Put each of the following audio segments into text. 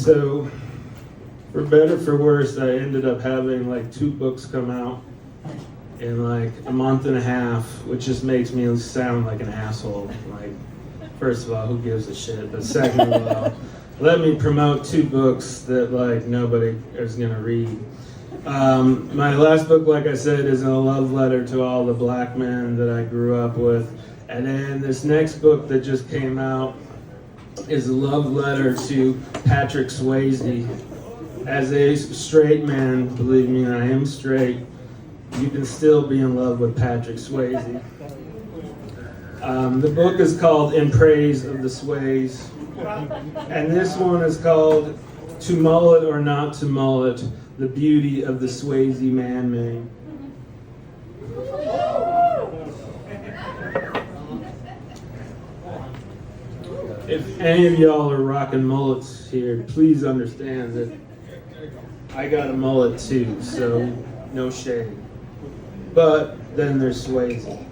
So, for better for worse, I ended up having like 2 books come out in like a month and a half, which just makes me sound like an asshole. Like, first of all, who gives a shit? But second of all, let me promote 2 books that like nobody is gonna read. My last book, like I said, is a love letter to all the black men that I grew up with. And then this next book that just came out is a love letter to Patrick Swayze. As a straight man, believe me, I am straight, you can still be in love with Patrick Swayze. The book is called In Praise of the Swayze. And this one is called To Mullet or Not to Mullet, The Beauty of the Swayze Man-Made. If any of y'all are rocking mullets here, please understand that I got a mullet too, so no shame. But then there's Swayze.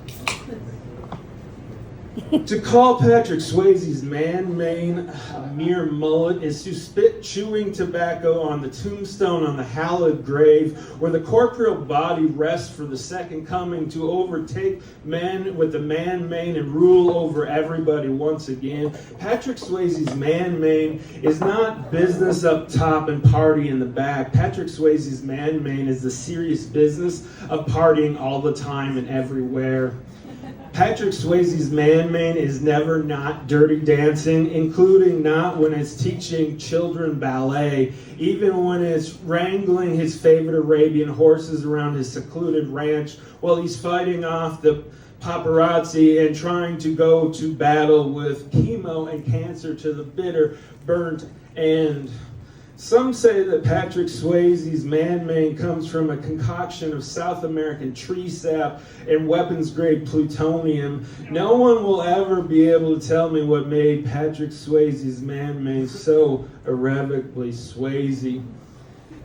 To call Patrick Swayze's man-mane a mere mullet is to spit chewing tobacco on the tombstone on the hallowed grave where the corporeal body rests for the second coming to overtake men with the man-mane and rule over everybody once again. Patrick Swayze's man-mane is not business up top and party in the back. Patrick Swayze's man-mane is the serious business of partying all the time and everywhere. Patrick Swayze's man-mane is never not dirty dancing, including not when it's teaching children ballet, even when it's wrangling his favorite Arabian horses around his secluded ranch while he's fighting off the paparazzi and trying to go to battle with chemo and cancer to the bitter, burnt end. Some say that Patrick Swayze's man-mane comes from a concoction of South American tree sap and weapons-grade plutonium. No one will ever be able to tell me what made Patrick Swayze's man-mane so irrevocably Swayze.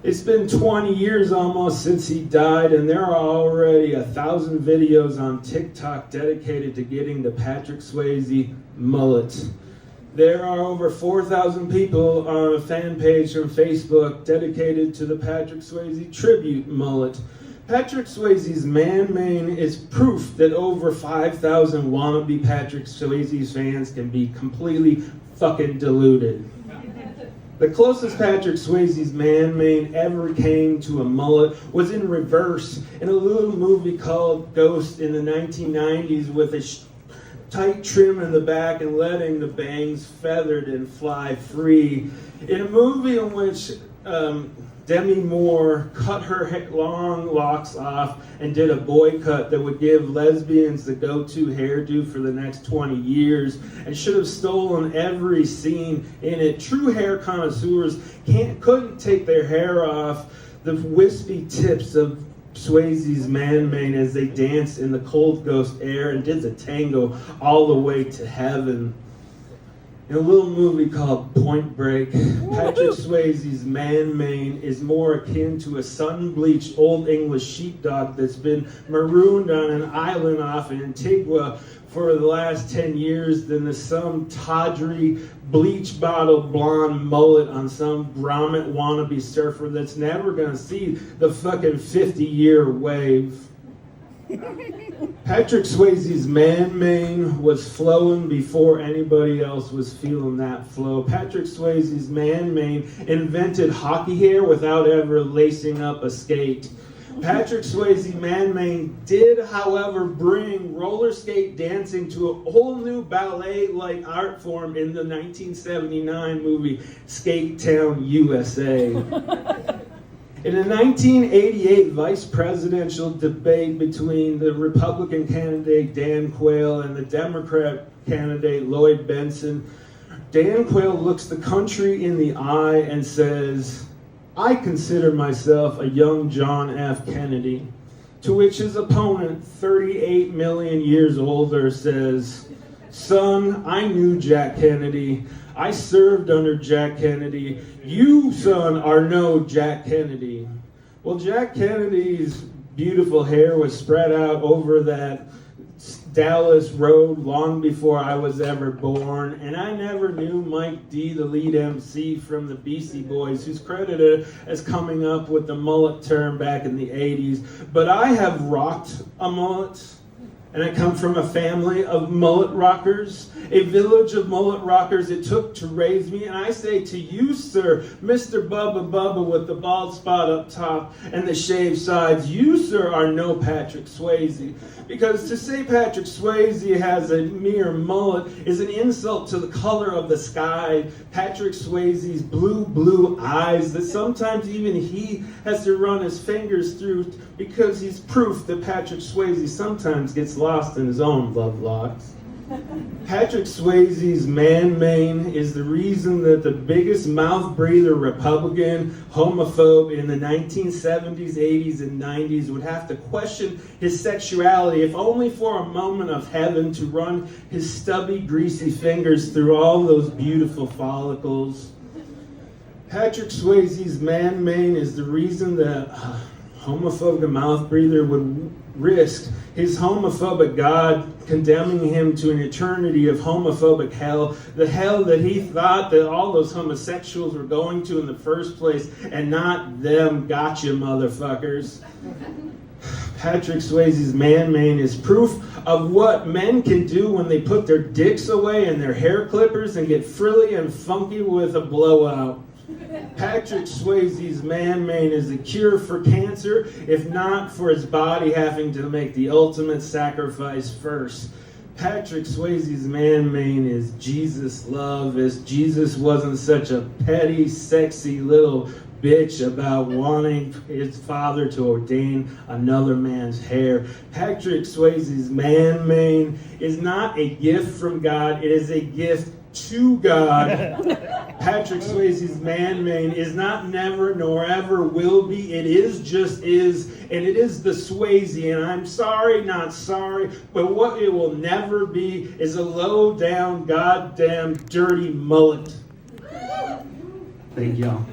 It's been 20 years almost since he died, and there are already 1,000 videos on TikTok dedicated to getting the Patrick Swayze mullet. There are over 4,000 people on a fan page from Facebook dedicated to the Patrick Swayze tribute mullet. Patrick Swayze's man-mane is proof that over 5,000 wannabe Patrick Swayze fans can be completely fucking deluded. The closest Patrick Swayze's man-mane ever came to a mullet was in reverse in a little movie called Ghost in the 1990s with a tight trim in the back and letting the bangs feathered and fly free. In a movie in which Demi Moore cut her long locks off and did a boycott that would give lesbians the go-to hairdo for the next 20 years and should have stolen every scene in it. True hair connoisseurs couldn't take their hair off the wispy tips of Swayze's man-mane as they danced in the cold ghost air and did the tango all the way to heaven. In a little movie called Point Break, Patrick Swayze's man-mane is more akin to a sun-bleached Old English sheepdog that's been marooned on an island off Antigua for the last 10 years than to some tawdry, bleach-bottled blonde mullet on some grommet wannabe surfer that's never gonna see the fucking 50-year wave. Patrick Swayze's man-mane was flowing before anybody else was feeling that flow. Patrick Swayze's man-mane invented hockey hair without ever lacing up a skate. Patrick Swayze man-mane did, however, bring roller skate dancing to a whole new ballet-like art form in the 1979 movie Skate Town, USA. In a 1988 vice presidential debate between the Republican candidate Dan Quayle and the Democrat candidate Lloyd Bentsen, Dan Quayle looks the country in the eye and says, "I consider myself a young John F. Kennedy," to which his opponent, 38 million years older, says, "Son, I knew Jack Kennedy. I served under Jack Kennedy. You, son, are no Jack Kennedy." Well, Jack Kennedy's beautiful hair was spread out over that Dallas Road long before I was ever born, and I never knew Mike D, the lead MC from the Beastie Boys, who's credited as coming up with the mullet term back in the 80s. But I have rocked a mullet, and I come from a family of mullet rockers, a village of mullet rockers it took to raise me. And I say to you, sir, Mr. Bubba Bubba with the bald spot up top and the shaved sides, you, sir, are no Patrick Swayze. Because to say Patrick Swayze has a mere mullet is an insult to the color of the sky, Patrick Swayze's blue eyes that sometimes even he has to run his fingers through because he's proof that Patrick Swayze sometimes gets lost in his own love locks. Patrick Swayze's man mane is the reason that the biggest mouth breather Republican homophobe in the 1970s, 80s, and 90s would have to question his sexuality, if only for a moment of heaven, to run his stubby, greasy fingers through all those beautiful follicles. Patrick Swayze's man mane is the reason that homophobic mouth breather would risk his homophobic God condemning him to an eternity of homophobic hell, the hell that he thought that all those homosexuals were going to in the first place, and not them. Gotcha, motherfuckers. Patrick Swayze's man mane is proof of what men can do when they put their dicks away in their hair clippers and get frilly and funky with a blowout. Patrick Swayze's man mane is the cure for cancer, if not for his body having to make the ultimate sacrifice first. Patrick Swayze's man mane is Jesus love, as Jesus wasn't such a petty, sexy little bitch about wanting his father to ordain another man's hair. Patrick Swayze's man mane is not a gift from God, it is a gift to God. Patrick Swayze's man mane is not never nor ever will be. It is just is, and it is the Swayze. And I'm sorry, not sorry, but what it will never be is a low down, goddamn dirty mullet. Thank y'all.